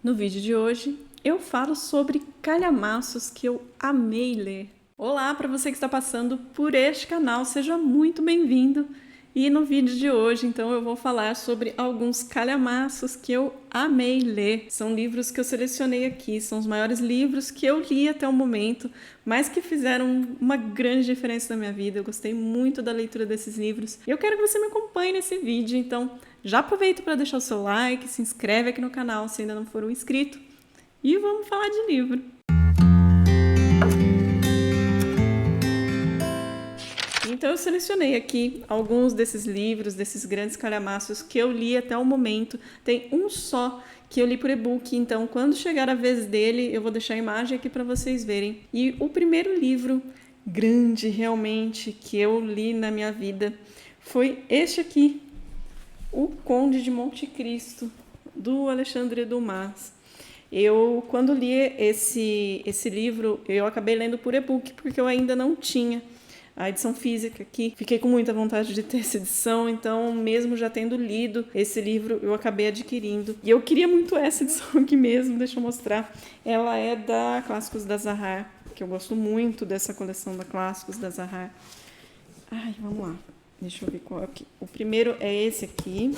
No vídeo de hoje eu falo sobre calhamaços que eu amei ler. Olá para você que está passando por este canal, seja muito bem-vindo. E no vídeo de hoje, então, eu vou falar sobre alguns calhamaços que eu amei ler. São livros que eu selecionei aqui, são os maiores livros que eu li até o momento, mas que fizeram uma grande diferença na minha vida. Eu gostei muito da leitura desses livros. E eu quero que você me acompanhe nesse vídeo, então já aproveita para deixar o seu like, se inscreve aqui no canal se ainda não for um inscrito e vamos falar de livro. Então eu selecionei aqui alguns desses livros, desses grandes calhamaços que eu li até o momento. Tem um só que eu li por e-book, então quando chegar a vez dele eu vou deixar a imagem aqui para vocês verem. E o primeiro livro grande realmente que eu li na minha vida foi este aqui, O Conde de Monte Cristo, do Alexandre Dumas. Eu, quando li esse livro, eu acabei lendo por e-book porque eu ainda não tinha a edição física aqui. Fiquei com muita vontade de ter essa edição, então mesmo já tendo lido esse livro, eu acabei adquirindo. E eu queria muito essa edição aqui mesmo, deixa eu mostrar. Ela é da Clássicos da Zahar, que eu gosto muito dessa coleção da Clássicos da Zahar. Ai, vamos lá. Deixa eu ver qual é aqui. O primeiro é esse aqui.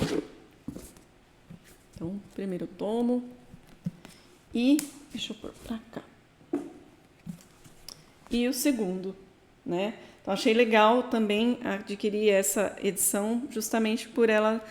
Então, primeiro tomo. E deixa eu pôr pra cá. E o segundo, né? Então, achei legal também adquirir essa edição justamente por ela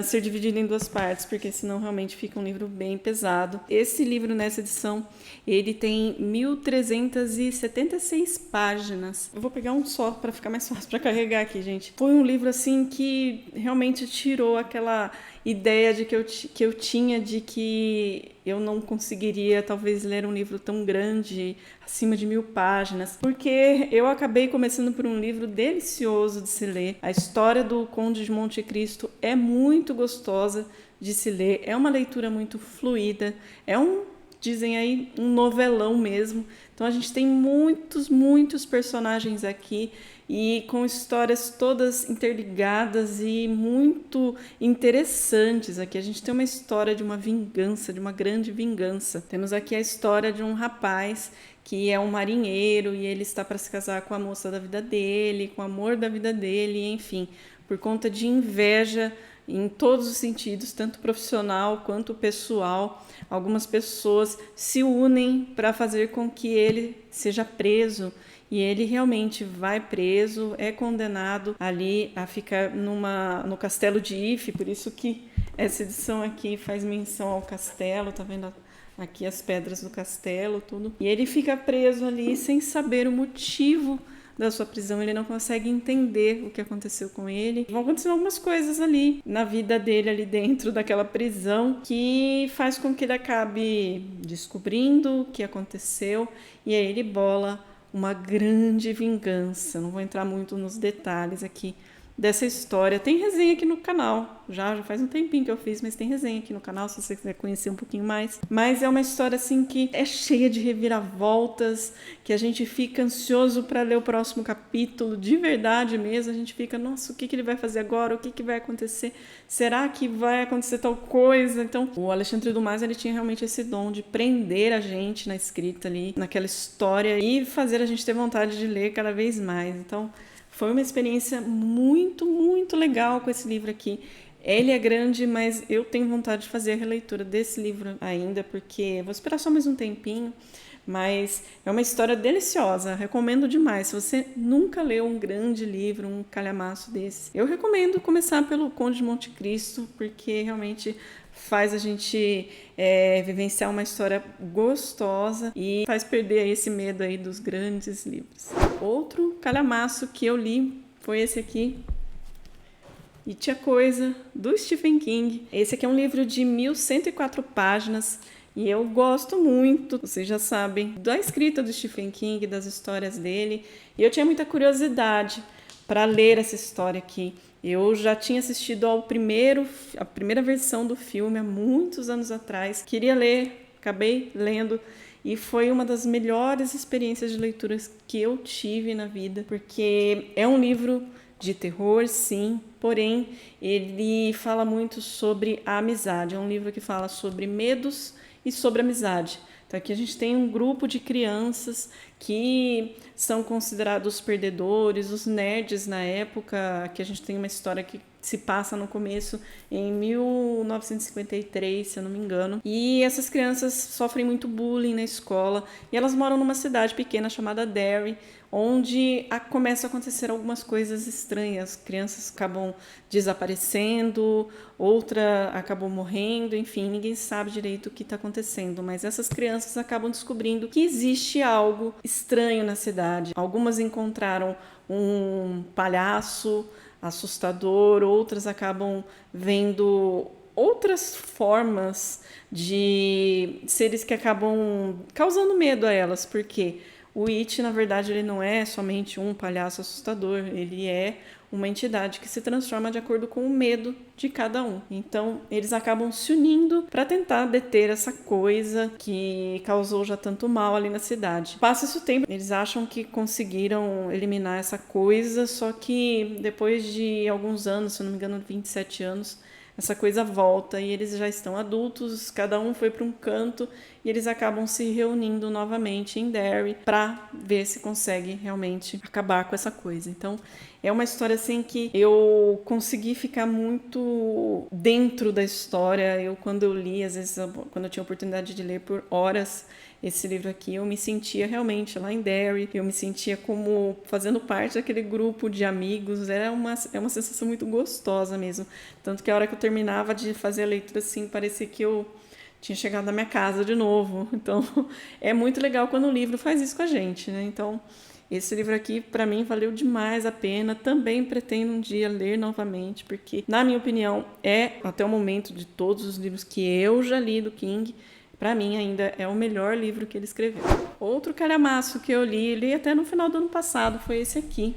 ser dividida em duas partes, porque senão realmente fica um livro bem pesado. Esse livro, nessa edição, ele tem 1.376 páginas. Eu vou pegar um só para ficar mais fácil para carregar aqui, gente. Foi um livro assim que realmente tirou aquela ideia de que eu tinha de que eu não conseguiria talvez ler um livro tão grande, acima de 1.000 páginas, porque eu acabei começando por um livro delicioso de se ler. A história do Conde de Monte Cristo é muito gostosa de se ler, é uma leitura muito fluida, dizem aí, um novelão mesmo. Então a gente tem muitos personagens aqui e com histórias todas interligadas e muito interessantes. Aqui a gente tem uma história de uma vingança, de uma grande vingança. Temos aqui a história de um rapaz que é um marinheiro e ele está para se casar com a moça da vida dele, com o amor da vida dele, enfim, por conta de inveja em todos os sentidos, tanto profissional quanto pessoal. Algumas pessoas se unem para fazer com que ele seja preso e ele realmente vai preso, é condenado ali a ficar no castelo de If, por isso que essa edição aqui faz menção ao castelo, tá vendo aqui as pedras do castelo, tudo. E ele fica preso ali sem saber o motivo da sua prisão, ele não consegue entender o que aconteceu com ele. Vão acontecer algumas coisas ali na vida dele, ali dentro daquela prisão, que faz com que ele acabe descobrindo o que aconteceu e aí ele bola uma grande vingança. Não vou entrar muito nos detalhes aqui dessa história. Tem resenha aqui no canal, já faz um tempinho que eu fiz, mas tem resenha aqui no canal se você quiser conhecer um pouquinho mais. Mas é uma história assim que é cheia de reviravoltas, que a gente fica ansioso para ler o próximo capítulo, de verdade mesmo. A gente fica, nossa, o que ele vai fazer agora? O que vai acontecer? Será que vai acontecer tal coisa? Então, o Alexandre Dumas, ele tinha realmente esse dom de prender a gente na escrita ali, naquela história e fazer a gente ter vontade de ler cada vez mais. Então, foi uma experiência muito legal com esse livro aqui. Ele é grande, mas eu tenho vontade de fazer a releitura desse livro ainda, porque vou esperar só mais um tempinho, mas é uma história deliciosa, recomendo demais. Se você nunca leu um grande livro, um calhamaço desse, eu recomendo começar pelo Conde de Monte Cristo, porque realmente faz a gente vivenciar uma história gostosa e faz perder esse medo aí dos grandes livros. Outro calhamaço que eu li foi esse aqui, E Tinha Coisa, do Stephen King. Esse aqui é um livro de 1.104 páginas e eu gosto muito, vocês já sabem, da escrita do Stephen King, das histórias dele. E eu tinha muita curiosidade para ler essa história aqui. Eu já tinha assistido a primeira versão do filme há muitos anos atrás. Queria ler, acabei lendo. E foi uma das melhores experiências de leituras que eu tive na vida, porque é um livro de terror, sim, porém ele fala muito sobre a amizade. É um livro que fala sobre medos e sobre amizade. Então aqui a gente tem um grupo de crianças que são considerados perdedores, os nerds na época, que a gente tem uma história que se passa no começo, em 1953, se eu não me engano. E essas crianças sofrem muito bullying na escola e elas moram numa cidade pequena chamada Derry, onde começam a acontecer algumas coisas estranhas. Crianças acabam desaparecendo, outra acabou morrendo, enfim, ninguém sabe direito o que está acontecendo, mas essas crianças acabam descobrindo que existe algo estranho na cidade. Algumas encontraram um palhaço assustador, outras acabam vendo outras formas de seres que acabam causando medo a elas, porque o It, na verdade, ele não é somente um palhaço assustador, ele é uma entidade que se transforma de acordo com o medo de cada um. Então, eles acabam se unindo para tentar deter essa coisa que causou já tanto mal ali na cidade. Passa-se o tempo, eles acham que conseguiram eliminar essa coisa, só que depois de alguns anos, se eu não me engano, 27 anos, essa coisa volta e eles já estão adultos, cada um foi para um canto e eles acabam se reunindo novamente em Derry para ver se consegue realmente acabar com essa coisa. Então, é uma história assim que eu consegui ficar muito dentro da história. Quando eu li, às vezes, quando eu tinha a oportunidade de ler por horas esse livro aqui, eu me sentia realmente lá em Derry, eu me sentia como fazendo parte daquele grupo de amigos, é uma sensação muito gostosa mesmo. Tanto que a hora que eu terminava de fazer a leitura, assim, parecia que eu tinha chegado na minha casa de novo. Então, é muito legal quando o livro faz isso com a gente, né? Então, esse livro aqui, para mim, valeu demais a pena. Também pretendo um dia ler novamente, porque, na minha opinião, até o momento de todos os livros que eu já li do King, para mim ainda é o melhor livro que ele escreveu. Outro calhamaço que eu li até no final do ano passado, foi esse aqui.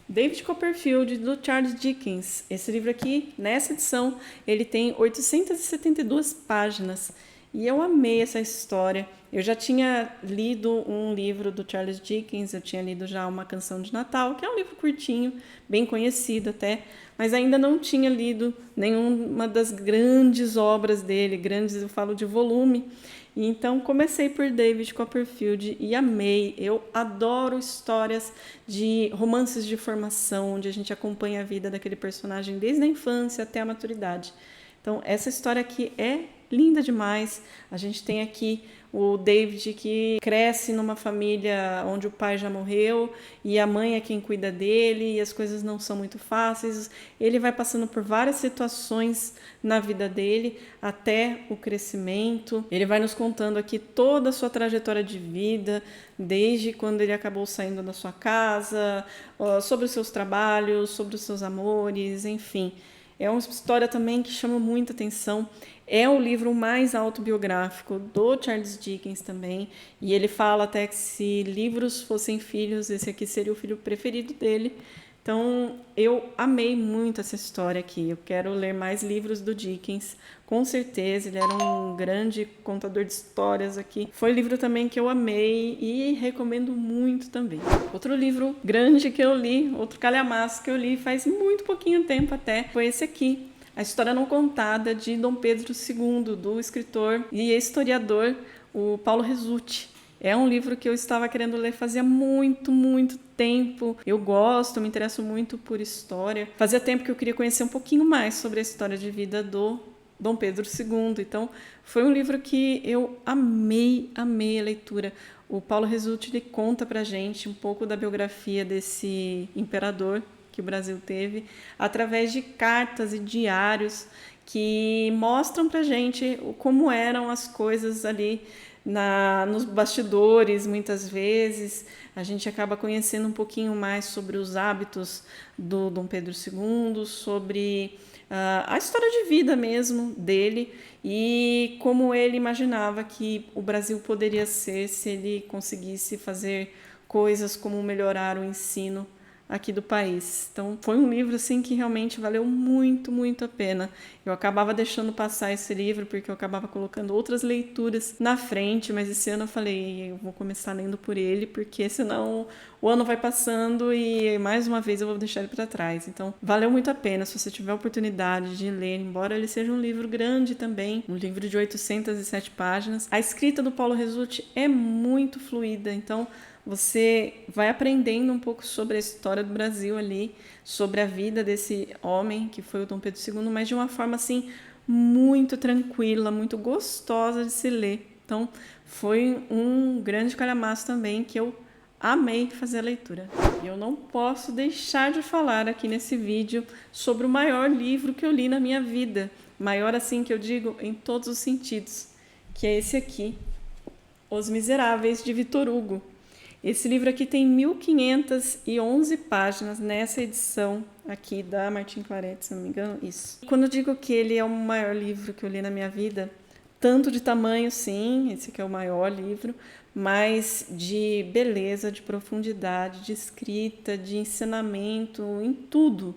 David Copperfield, do Charles Dickens. Esse livro aqui, nessa edição, ele tem 872 páginas. E eu amei essa história. Eu já tinha lido um livro do Charles Dickens, eu tinha lido já Uma Canção de Natal, que é um livro curtinho, bem conhecido até, mas ainda não tinha lido nenhuma das grandes obras dele, grandes, eu falo de volume. E então comecei por David Copperfield e amei. Eu adoro histórias de romances de formação, onde a gente acompanha a vida daquele personagem desde a infância até a maturidade. Então, essa história aqui é linda demais. A gente tem aqui o David que cresce numa família onde o pai já morreu e a mãe é quem cuida dele e as coisas não são muito fáceis. Ele vai passando por várias situações na vida dele até o crescimento. Ele vai nos contando aqui toda a sua trajetória de vida, desde quando ele acabou saindo da sua casa, sobre os seus trabalhos, sobre os seus amores, enfim. É uma história também que chama muita atenção. É o livro mais autobiográfico do Charles Dickens também. E ele fala até que se livros fossem filhos, esse aqui seria o filho preferido dele. Então, eu amei muito essa história aqui. Eu quero ler mais livros do Dickens. Com certeza, ele era um grande contador de histórias aqui. Foi um livro também que eu amei e recomendo muito também. Outro livro grande que eu li, outro calhamaço que eu li faz muito pouquinho tempo até, foi esse aqui. A História Não Contada, de Dom Pedro II, do escritor e historiador, o Paulo Resutti. É um livro que eu estava querendo ler fazia muito, muito tempo. Eu gosto, me interesso muito por história. Fazia tempo que eu queria conhecer um pouquinho mais sobre a história de vida do Dom Pedro II. Então, foi um livro que eu amei a leitura. O Paulo Resutti, ele conta pra gente um pouco da biografia desse imperador que o Brasil teve, através de cartas e diários que mostram pra gente como eram as coisas ali nos bastidores. Muitas vezes a gente acaba conhecendo um pouquinho mais sobre os hábitos do Dom Pedro II, sobre a história de vida mesmo dele e como ele imaginava que o Brasil poderia ser se ele conseguisse fazer coisas como melhorar o ensino aqui do país. Então foi um livro assim que realmente valeu muito, muito a pena. Eu acabava deixando passar esse livro porque eu acabava colocando outras leituras na frente, mas esse ano eu falei, eu vou começar lendo por ele, porque senão o ano vai passando e mais uma vez eu vou deixar ele para trás. Então valeu muito a pena se você tiver a oportunidade de ler, embora ele seja um livro grande também, um livro de 807 páginas. A escrita do Paulo Resulti é muito fluida, então você vai aprendendo um pouco sobre a história do Brasil ali, sobre a vida desse homem que foi o Dom Pedro II, mas de uma forma assim muito tranquila, muito gostosa de se ler. Então foi um grande calhamaço também que eu amei fazer a leitura. E eu não posso deixar de falar aqui nesse vídeo sobre o maior livro que eu li na minha vida. Maior assim que eu digo em todos os sentidos, que é esse aqui, Os Miseráveis, de Victor Hugo. Esse livro aqui tem 1511 páginas nessa edição aqui da Martin Claret, se não me engano, isso. Quando eu digo que ele é o maior livro que eu li na minha vida, tanto de tamanho, sim, esse aqui é o maior livro, mas de beleza, de profundidade, de escrita, de ensinamento, em tudo.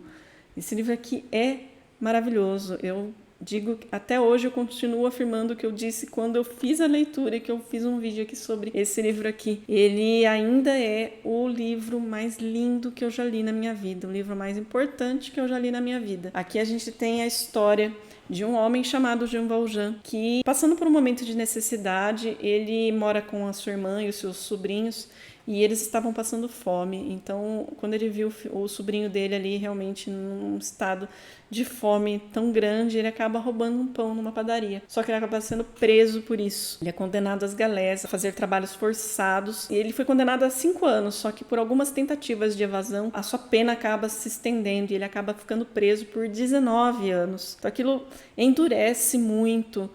Esse livro aqui é maravilhoso. Eu digo, até hoje eu continuo afirmando o que eu disse quando eu fiz a leitura e que eu fiz um vídeo aqui sobre esse livro aqui. Ele ainda é o livro mais lindo que eu já li na minha vida, o livro mais importante que eu já li na minha vida. Aqui a gente tem a história de um homem chamado Jean Valjean, que, passando por um momento de necessidade, ele mora com a sua irmã e os seus sobrinhos, e eles estavam passando fome. Então, quando ele viu o sobrinho dele ali realmente num estado de fome tão grande, ele acaba roubando um pão numa padaria. Só que ele acaba sendo preso por isso. Ele é condenado às galés, a fazer trabalhos forçados. E ele foi condenado a 5 anos, só que por algumas tentativas de evasão, a sua pena acaba se estendendo e ele acaba ficando preso por 19 anos. Então aquilo endurece muito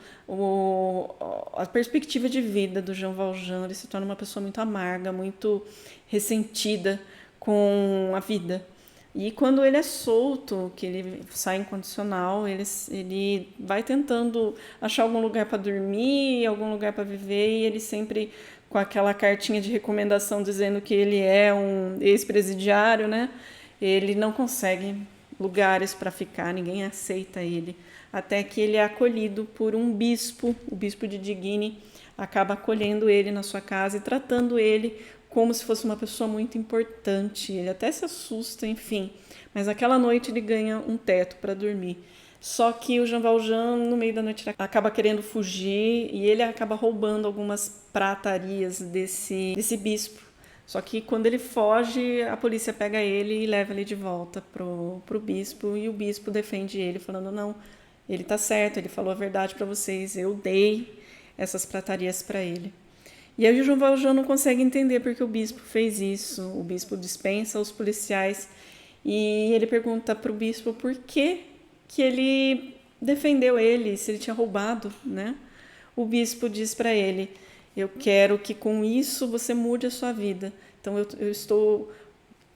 a perspectiva de vida do Jean Valjean. Ele se torna uma pessoa muito amarga, muito ressentida com a vida. E quando ele é solto, que ele sai incondicional, ele vai tentando achar algum lugar para dormir, algum lugar para viver, e ele sempre com aquela cartinha de recomendação dizendo que ele é um ex-presidiário, né? Ele não consegue lugares para ficar, ninguém aceita ele, até que ele é acolhido por um bispo, o bispo de Digne acaba acolhendo ele na sua casa e tratando ele como se fosse uma pessoa muito importante. Ele até se assusta, enfim. Mas aquela noite ele ganha um teto para dormir. Só que o Jean Valjean, no meio da noite, acaba querendo fugir e ele acaba roubando algumas pratarias desse bispo. Só que quando ele foge, a polícia pega ele e leva ele de volta pro bispo. E o bispo defende ele, falando, não, ele tá certo, ele falou a verdade para vocês, eu dei essas pratarias para ele. E aí o Jean Valjean não consegue entender porque o bispo fez isso. O bispo dispensa os policiais e ele pergunta para o bispo por que ele defendeu ele, se ele tinha roubado, né? O bispo diz para ele, eu quero que com isso você mude a sua vida. Então eu estou,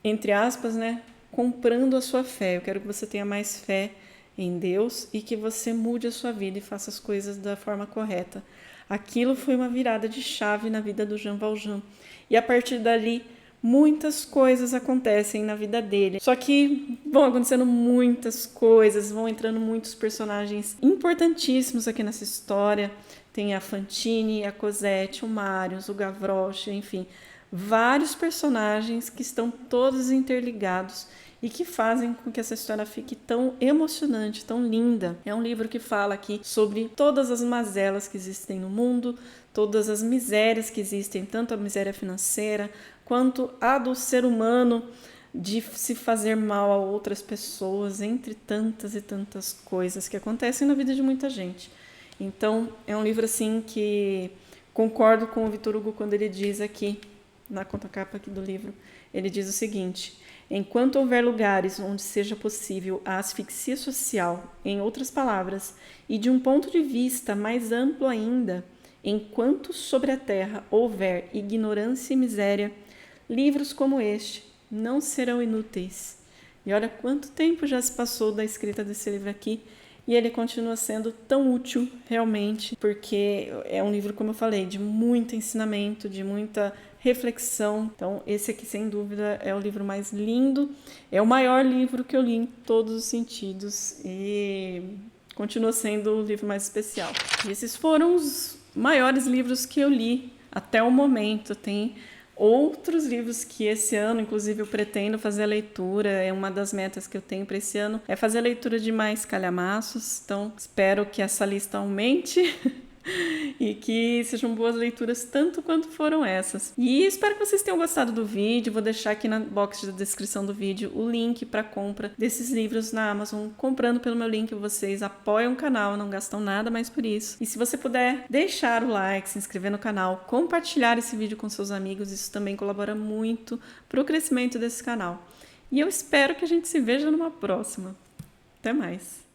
entre aspas, né, comprando a sua fé. Eu quero que você tenha mais fé em Deus e que você mude a sua vida e faça as coisas da forma correta. Aquilo foi uma virada de chave na vida do Jean Valjean. E a partir dali, muitas coisas acontecem na vida dele. Só que vão acontecendo muitas coisas, vão entrando muitos personagens importantíssimos aqui nessa história. Tem a Fantine, a Cosette, o Marius, o Gavroche, enfim, vários personagens que estão todos interligados e que fazem com que essa história fique tão emocionante, tão linda. É um livro que fala aqui sobre todas as mazelas que existem no mundo, todas as misérias que existem, tanto a miséria financeira quanto a do ser humano de se fazer mal a outras pessoas, entre tantas e tantas coisas que acontecem na vida de muita gente. Então, é um livro assim que concordo com o Victor Hugo quando ele diz aqui, na contracapa aqui do livro, ele diz o seguinte: enquanto houver lugares onde seja possível a asfixia social, em outras palavras, e de um ponto de vista mais amplo ainda, enquanto sobre a terra houver ignorância e miséria, livros como este não serão inúteis. E olha quanto tempo já se passou da escrita desse livro aqui, e ele continua sendo tão útil realmente, porque é um livro, como eu falei, de muito ensinamento, de muita reflexão. Então, esse aqui, sem dúvida, é o livro mais lindo, é o maior livro que eu li em todos os sentidos e continua sendo o livro mais especial. E esses foram os maiores livros que eu li até o momento. Tem outros livros que esse ano, inclusive, eu pretendo fazer a leitura. É uma das metas que eu tenho para esse ano, é fazer a leitura de mais calhamaços. Então, espero que essa lista aumente e que sejam boas leituras tanto quanto foram essas. E espero que vocês tenham gostado do vídeo. Vou deixar aqui na box da descrição do vídeo o link para compra desses livros na Amazon. Comprando pelo meu link, vocês apoiam o canal, não gastam nada mais por isso. E se você puder deixar o like, se inscrever no canal, compartilhar esse vídeo com seus amigos, isso também colabora muito para o crescimento desse canal. E eu espero que a gente se veja numa próxima. Até mais!